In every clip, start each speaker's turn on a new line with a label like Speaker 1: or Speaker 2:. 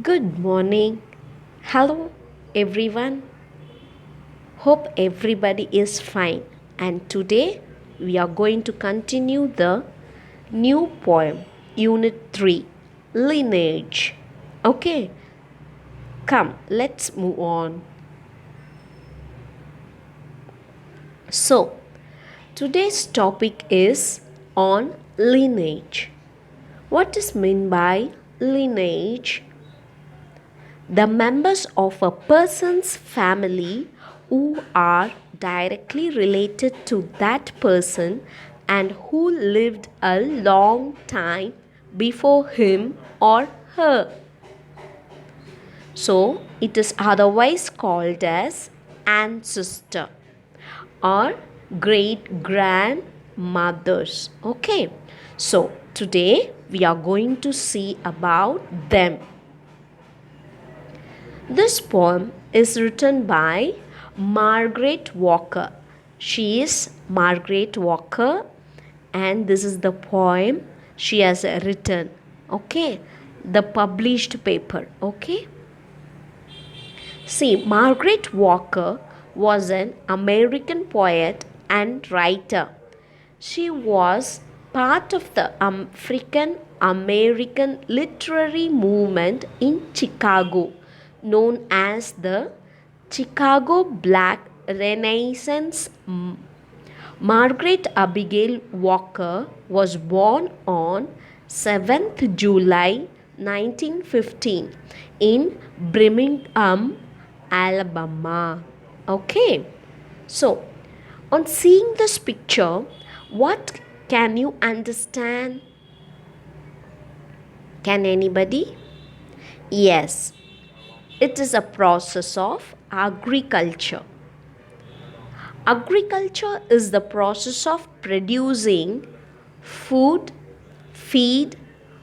Speaker 1: Good morning. Hello, everyone. Hope everybody is fine. And today we are going to continue the new poem, Unit 3 Lineage. Okay, come, let's move on. So, today's topic is on lineage. What is meant by lineage? The members of a person's family who are directly related to that person and who lived a long time before him or her. So, it is otherwise called as ancestor or great grandmothers. Okay, so today we are going to see about them. This poem is written by Margaret Walker. She is Margaret Walker, and this is the poem she has written. Okay, the published paper. Okay, see, Margaret Walker was an American poet and writer. She was part of the African American literary movement in Chicago, known as the Chicago Black Renaissance. Margaret Abigail Walker was born on 7th July 1915 in Birmingham, Alabama. Okay, so on seeing this picture, what can you understand? Can anybody? Yes, it is a process of agriculture. Agriculture is the process of producing food, feed,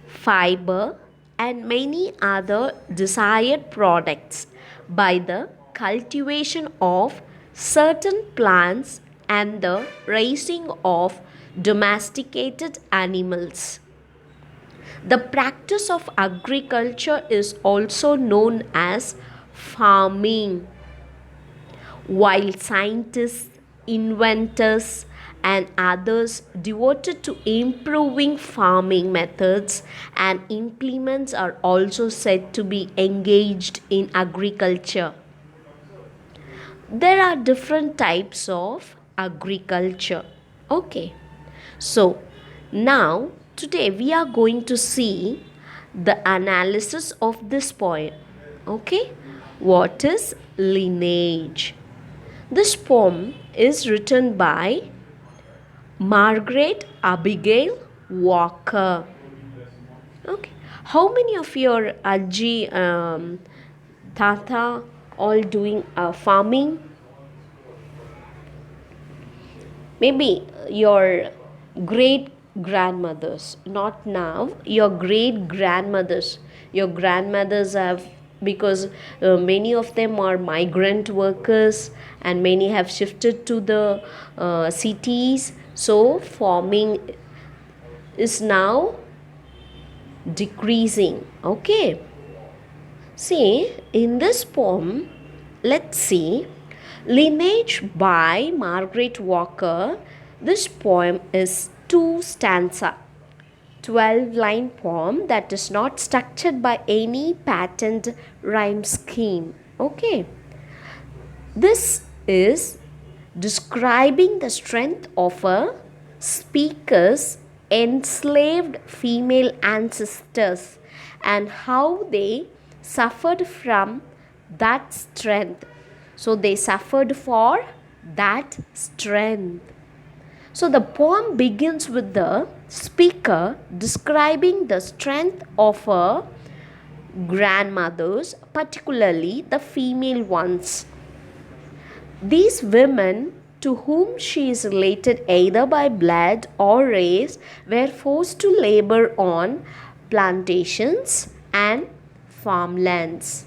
Speaker 1: fiber, and many other desired products by the cultivation of certain plants and the raising of domesticated animals. The practice of agriculture is also known as farming, while scientists, inventors, and others devoted to improving farming methods and implements are also said to be engaged in agriculture. There are different types of agriculture. Okay, so now today we are going to see the analysis of this poem. Okay, what is lineage? This poem is written by Margaret Abigail Walker. Okay, how many of your Aji, Tata all doing farming? Maybe your great grandmothers, not now, your great grandmothers. Your grandmothers have, because many of them are migrant workers and many have shifted to the cities. So, farming is now decreasing. Okay. See, in this poem, let's see Lineage by Margaret Walker. This poem is 2 stanza, 12-line poem that is not structured by any patterned rhyme scheme. Okay. This is describing the strength of a speaker's enslaved female ancestors and how they suffered from that strength. So they suffered for that strength. So the poem begins with the speaker describing the strength of her grandmothers, particularly the female ones. These women, to whom she is related either by blood or race, were forced to labor on plantations and farmlands.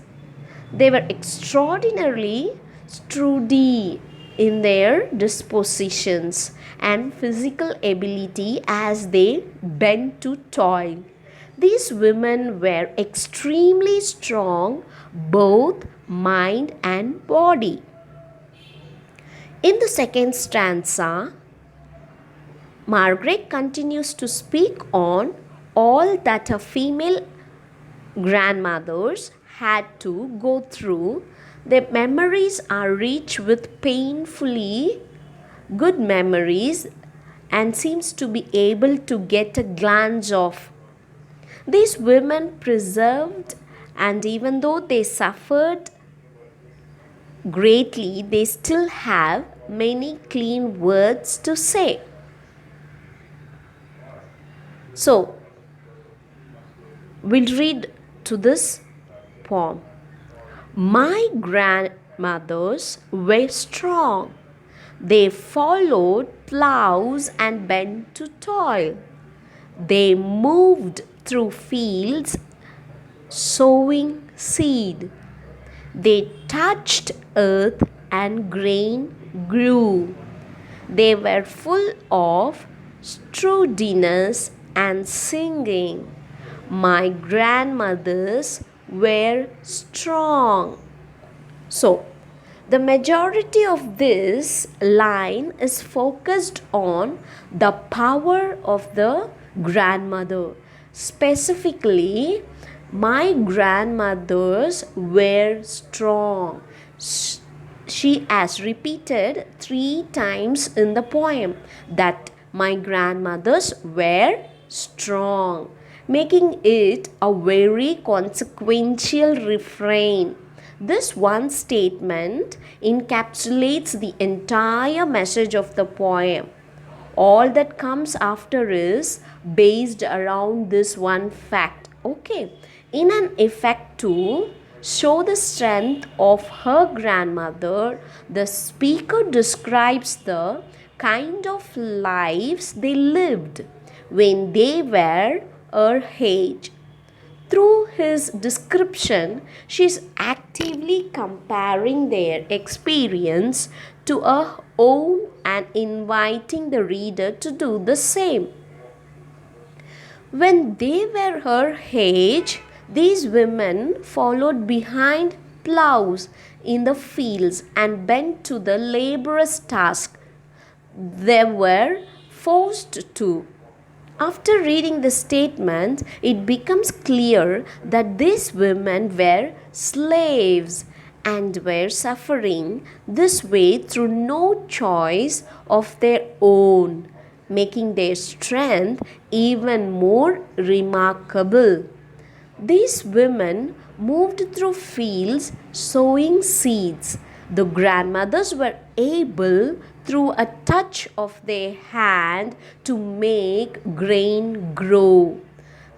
Speaker 1: They were extraordinarily sturdy in their dispositions and physical ability as they bent to toil. These women were extremely strong, both mind and body. In the second stanza, Margaret continues to speak on all that her female grandmothers had to go through. Their memories are rich with painfully good memories and seems to be able to get a glance of. These women preserved, and even though they suffered greatly, they still have many clean words to say. So, we'll read to this poem. My grandmothers were strong. They followed plows and bent to toil. They moved through fields sowing seed. They touched earth and grain grew. They were full of sturdiness and singing. My grandmothers were strong. So, the majority of this line is focused on the power of the grandmother. Specifically, my grandmothers were strong. She has repeated 3 times in the poem that my grandmothers were strong, making it a very consequential refrain. This one statement encapsulates the entire message of the poem. All that comes after is based around this one fact. Okay, in an effect to show the strength of her grandmother, the speaker describes the kind of lives they lived when they were her age. Through his description, she is actively comparing their experience to her own and inviting the reader to do the same. When they were her age, these women followed behind plows in the fields and bent to the laborious task they were forced to. After reading the statement, it becomes clear that these women were slaves and were suffering this way through no choice of their own, making their strength even more remarkable. These women moved through fields sowing seeds. The grandmothers were able, through a touch of their hand, to make grain grow.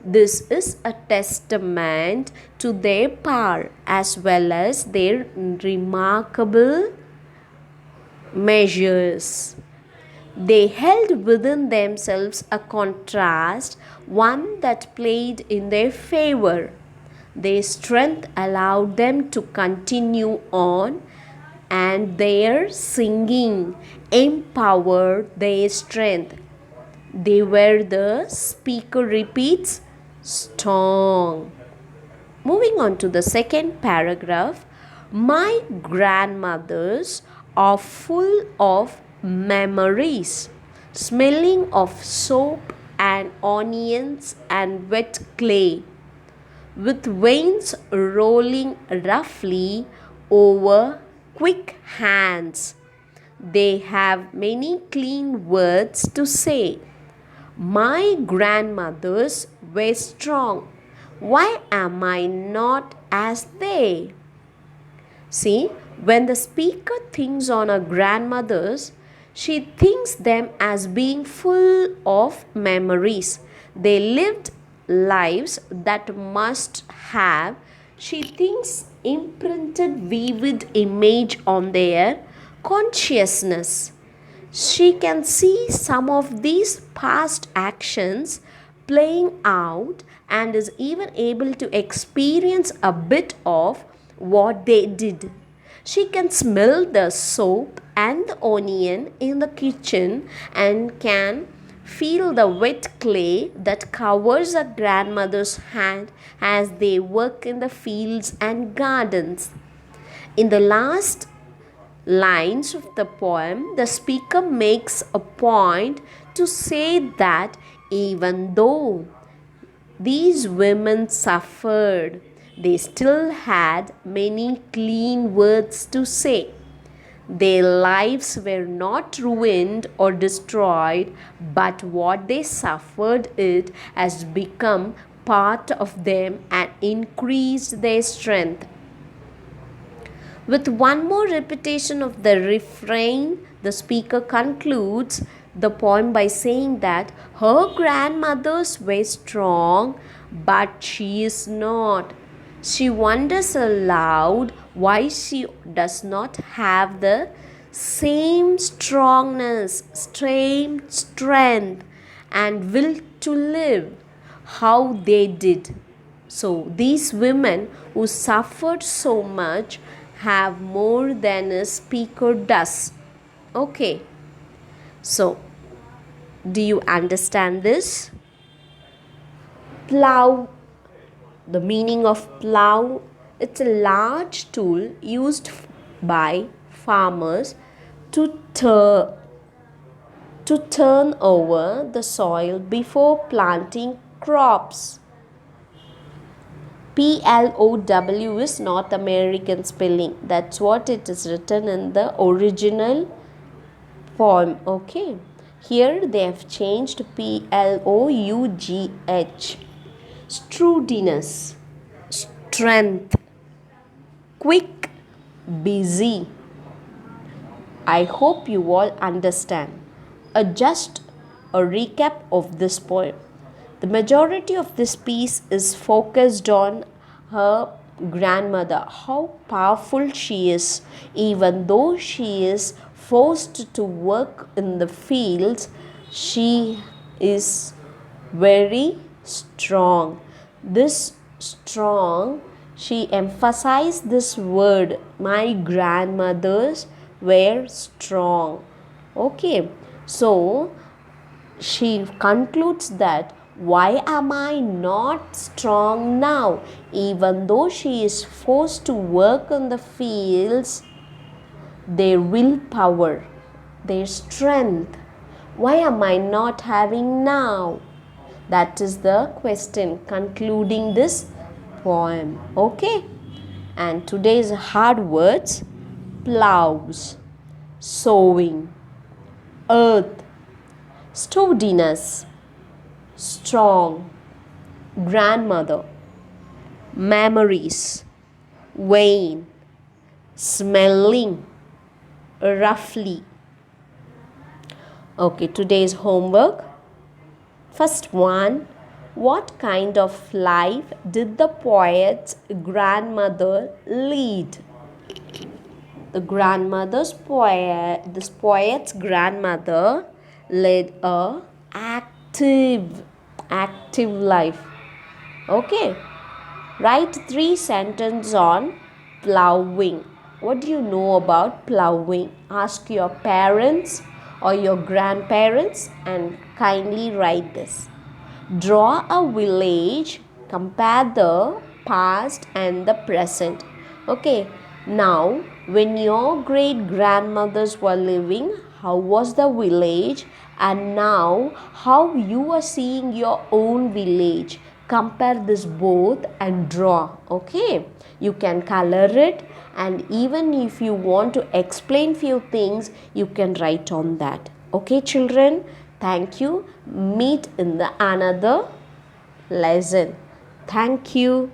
Speaker 1: This is a testament to their power as well as their remarkable measures. They held within themselves a contrast, one that played in their favor. Their strength allowed them to continue on, and their singing empowered their strength. They were, the speaker repeats, strong. Moving on to the second paragraph, my grandmothers are full of memories, smelling of soap and onions and wet clay, with veins rolling roughly over quick hands. They have many clean words to say. My grandmothers were strong. Why am I not as they? See, when the speaker thinks on her grandmothers, she thinks them as being full of memories. They lived lives that must have, she thinks, imprinted vivid image on their consciousness. She can see some of these past actions playing out and is even able to experience a bit of what they did. She can smell the soap and the onion in the kitchen and can Feel the wet clay that covers a grandmother's hand as they work in the fields and gardens. In the last lines of the poem, the speaker makes a point to say that even though these women suffered, they still had many clean words to say. Their lives were not ruined or destroyed, but what they suffered it has become part of them and increased their strength. With one more repetition of the refrain, the speaker concludes the poem by saying that her grandmothers were strong, but she is not. She wonders aloud why she does not have the same strongness, same strength, and will to live how they did. So, these women who suffered so much have more than a speaker does. Okay, so do you understand this? Plow. The meaning of plow, it's a large tool used by farmers to turn over the soil before planting crops. PLOW is North American spelling. That's what it is written in the original poem. Okay. Here they have changed PLOUGH. Strudiness, strength, quick, busy. I hope you all understand. Just a recap of this poem. The majority of this piece is focused on her grandmother, how powerful she is. Even though she is forced to work in the fields, she is very strong. This strong, she emphasized this word, my grandmothers were strong. Okay, so she concludes that why am I not strong now? Even though she is forced to work in the fields, their willpower, their strength, why am I not having now? That is the question concluding this poem. Okay, and today's hard words: plows, sowing, earth, sturdiness, strong, grandmother, memories, vain, smelling, roughly. Okay, today's homework. First one, what kind of life did the poet's grandmother lead? This poet's grandmother led a active life. Okay, write 3 sentences on plowing. What do you know about plowing? Ask your parents or your grandparents and kindly write this. Draw a village, compare the past and the present. Okay, now when your great grandmothers were living, how was the village, and now how you are seeing your own village? Compare this both and draw. Okay, you can color it, and even if you want to explain few things, you can write on that. Okay children, thank you. Meet in the another lesson. Thank you.